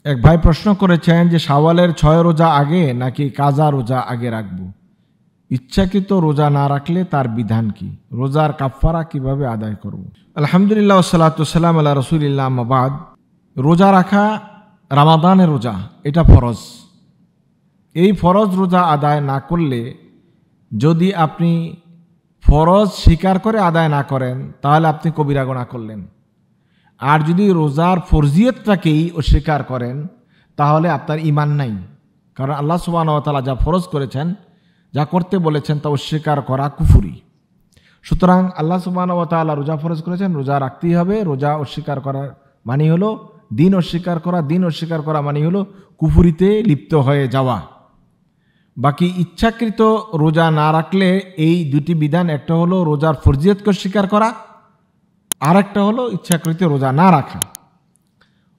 এক ভাই প্রশ্ন করেছেন যে শাওয়ালের 6 রোজা আগে নাকি কাজা রোজা আগে রাখব। ইচ্ছাকৃত রোজা না রাখলে তার বিধান কি? রোজার কাফফারা কিভাবে আদায় করব? আলহামদুলিল্লাহ ওয়াসসালাতু ওয়াসসালামু আলা রাসূলিল্লাহ, আম্মা বাদ। রোজা রাখা, রমাদানের রোজা, এটা ফরজ। এই ফরজ রোজা আদায় না করলে, যদি আপনি ফরজ স্বীকার করে আদায় না করেন তাহলে আপনি কবিরা গুনাহ করলেন। আর যদি রোজার ফরজিয়তটাকেই অস্বীকার করেন তাহলে আপনার ঈমান নাই। কারণ আল্লাহ সুবহানাহু ওয়া তাআলা যা ফরজ করেছেন, যা করতে বলেছেন তা অস্বীকার করা কুফরি। সুতরাং আল্লাহ সুবহানাহু ওয়া তাআলা রোজা ফরজ করেছেন, রোজা রাখতেই হবে। রোজা অস্বীকার করার মানে হলো দিন অস্বীকার করা, দিন অস্বীকার করা মানে হলো কুফরিতে লিপ্ত হয়ে যাওয়া। বাকি ইচ্ছাকৃত রোজা না রাখলে এই দুটি বিধান, একটা হলো রোজার ফরজিয়তকে অস্বীকার করা, আর একটা হলো ইচ্ছাকৃত রোজা না রাখা।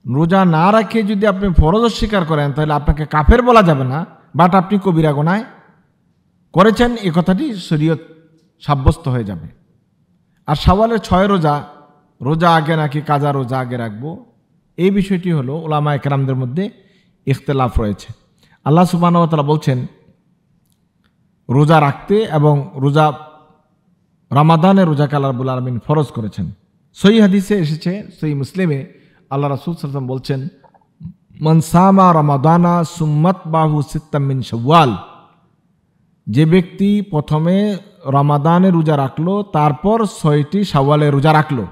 রোজা না রাখে যদি আপনি ফরজ অস্বীকার করেন তাহলে আপনাকে কাফের বলা যাবে না, বাট আপনি কবিরা গুনাহ করেছেন, এ কথাটি শরীয়ত সাব্যস্ত হয়ে যাবে। আর শাওয়ালের 6 রোজা আগে নাকি কাজা রোজা আগে রাখবো, এই বিষয়টি হলো উলামায়ে কেরামদের মধ্যে ইখতিলাফ রয়েছে। আল্লাহ সুবহানাহু ওয়া তাআলা বলছেন রোজা রাখতে, এবং রোজা রমাদানের রোজাকে আল্লাহ রাব্বুল আলামিন ফরজ করেছেন। সহিহ হাদিসে এসেছে, সহিহ মুসলিমে আল্লাহ রাসূল সাল্লাল্লাহু আলাইহি ওয়াসাল্লাম বলছেন, মান সামা রমাদানা সুম্মাত বাহু সিত্তাম মিন শাওয়াল, যে ব্যক্তি প্রথমে রমাদানের রোজা রাখলো তারপর 6টি শাওয়ালের রোজা রাখলো।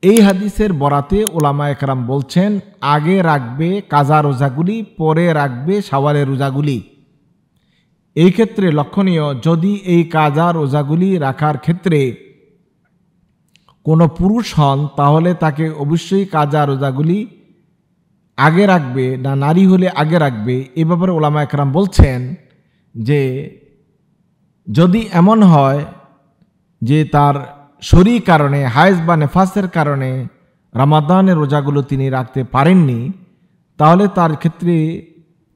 এই হাদিসের বরাতে উলামায়ে কেরাম বলছেন আগে রাখবে কাজা রোজাগুলি, পরে রাখবে শাওয়ালের রোজাগুলি। এই ক্ষেত্রে লক্ষণীয়, যদি এই কাজা রোজাগুলি রাখার ক্ষেত্রে কোনো পুরুষ হন তাহলে তাকে অবশ্যই কাজা রোজাগুলি আগে রাখবে, না নারী হলে আগে রাখবে। এ ব্যাপারে উলামায়ে কেরাম বলছেন যে যদি এমন হয় যে তার শরীর কারণে, হায়েজ বা নেফাসের কারণে রমাদানের রোজাগুলো তিনি রাখতে পারেননি, তাহলে তার ক্ষেত্রে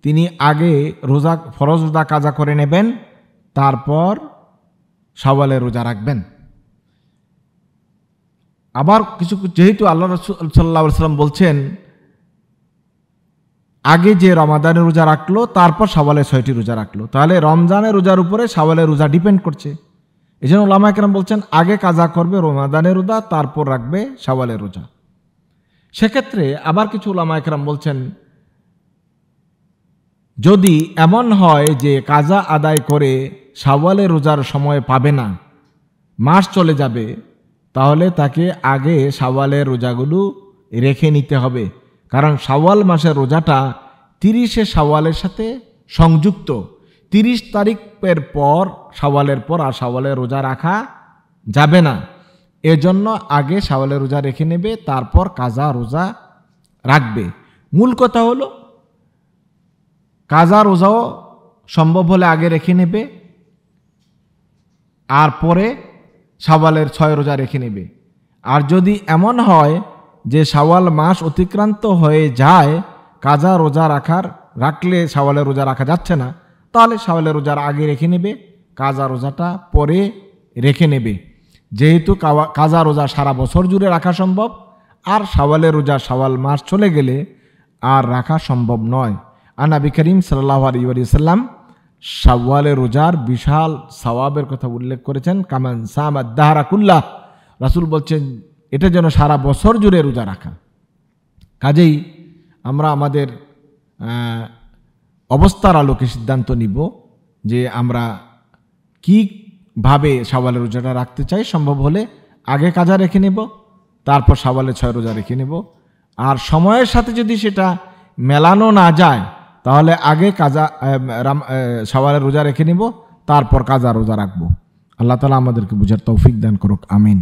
তিনি আগে রোজা, ফরজ রোজা কাজা করে নেবেন, তারপর শাওয়ালের রোজা রাখবেন। আবার কিছু, যেহেতু আল্লাহ রাসূল সাল্লাল্লাহু আলাইহি ওয়াসাল্লাম বলছেন আগে যে রমাদানের রোজা রাখলো তারপর শাওয়ালের 6টি রোজা রাখলো, তাহলে রমজানের রোজার উপরে শাওয়ালের রোজা ডিপেন্ড করছে। এই জন্য উলামায়ে কেরাম বলছেন আগে কাজা করবে রমাদানের রোজা, তারপর রাখবে শাওয়ালের রোজা। সেক্ষেত্রে আবার কিছু উলামায়ে কেরাম বলছেন যদি এমন হয় যে কাজা আদায় করে শাওয়ালের রোজার সময় পাবে না, মাস চলে যাবে, তাহলে তাকে আগে শাওয়ালের রোজাগুলো রেখে নিতে হবে। কারণ শাওয়াল মাসের রোজাটা 30শে শাওয়ালের সাথে সংযুক্ত। 30 তারিখের পর, শাওয়ালের পর আর শাওয়ালের রোজা রাখা যাবে না। এজন্য আগে শাওয়ালের রোজা রেখে নেবে, তারপর কাজা রোজা রাখবে। মূল কথা হলো কাজা রোজাও সম্ভব হলে আগে রেখে নেবে, আর পরে শাওয়ালের 6 রোজা রেখে নেবে। আর যদি এমন হয় যে শাওয়াল মাস অতিক্রান্ত হয়ে যায়, কাজা রোজা রাখলে শাওয়ালের রোজা রাখা যাচ্ছে না, তাহলে শাওয়ালের রোজার আগে রেখে নেবে, কাজা রোজাটা পরে রেখে নেবে। যেহেতু কাজা রোজা সারা বছর জুড়ে রাখা সম্ভব, আর শাওয়ালের রোজা শাওয়াল মাস চলে গেলে আর রাখা সম্ভব নয়। আর নবী করিম সাল্লাল্লাহু আলাইহি ওয়াসাল্লাম শাওয়ালের রোজার বিশাল সওয়াবের কথা উল্লেখ করেছেন, কামান সামাদ দাহরা কুল্লাহ। রাসূল বলছেন এটা যেন সারা বছর জুড়ে রোজা রাখা। কাজেই আমরা আমাদের অবস্থার আলোকে সিদ্ধান্ত নিব যে আমরা কীভাবে শাওয়ালের রোজাটা রাখতে চাই। সম্ভব হলে আগে কাজা রেখে নেব, তারপর শাওয়ালের 6 রোজা রেখে নেব। আর সময়ের সাথে যদি সেটা মেলানো না যায় তাহলে আগে শাওয়ালের রোজা রেখে নেব, তারপর কাজা রোজা রাখবো। আল্লাহ তাআলা আমাদেরকে বুঝার তৌফিক দান করুক, আমিন।